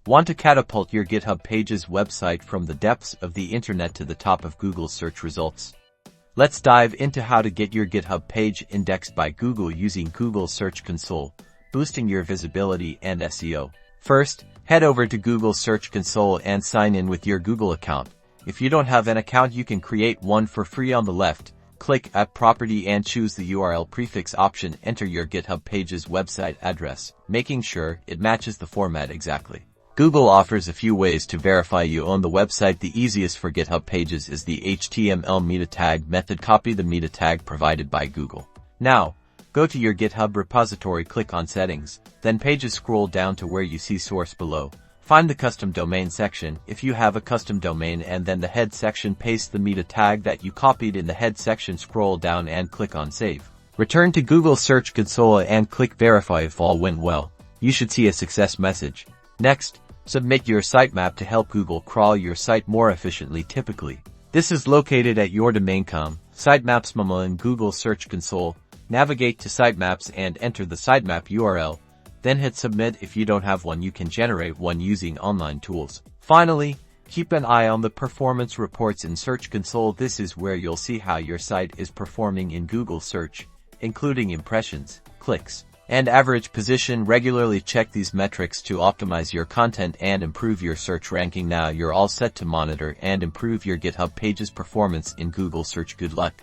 Want to catapult your GitHub Pages website from the depths of the internet to the top of Google's search results? Let's dive into how to get your GitHub page indexed by Google using Google Search Console, boosting your visibility and SEO. First, head over to Google Search Console and sign in with your Google account. If you don't have an account, you can create one for free. On the left, click Add Property and choose the URL prefix option. Enter your GitHub Pages website address, making sure it matches the format exactly. Google offers a few ways to verify you own the website. The easiest for GitHub Pages is the HTML meta tag method. Copy the meta tag provided by Google. Now, go to your GitHub repository, click on Settings, then Pages, scroll down to where you see Source below. Find the Custom Domain section if you have a custom domain, and then the Head section. Paste the meta tag that you copied in the Head section, scroll down and click on Save. Return to Google Search Console and click Verify. If all went well, you should see a success message. Next, submit your sitemap to help Google crawl your site more efficiently. Typically, this is located at your domain.com. Sitemap Submission in Google Search Console. Navigate to Sitemaps and enter the sitemap URL. Then hit Submit. If you don't have one, you can generate one using online tools. Finally, keep an eye on the performance reports in Search Console. This is where you'll see how your site is performing in Google search, including impressions, clicks, and average position. Regularly check these metrics to optimize your content and improve your search ranking. Now you're all set to monitor and improve your GitHub Pages performance in Google search. Good luck.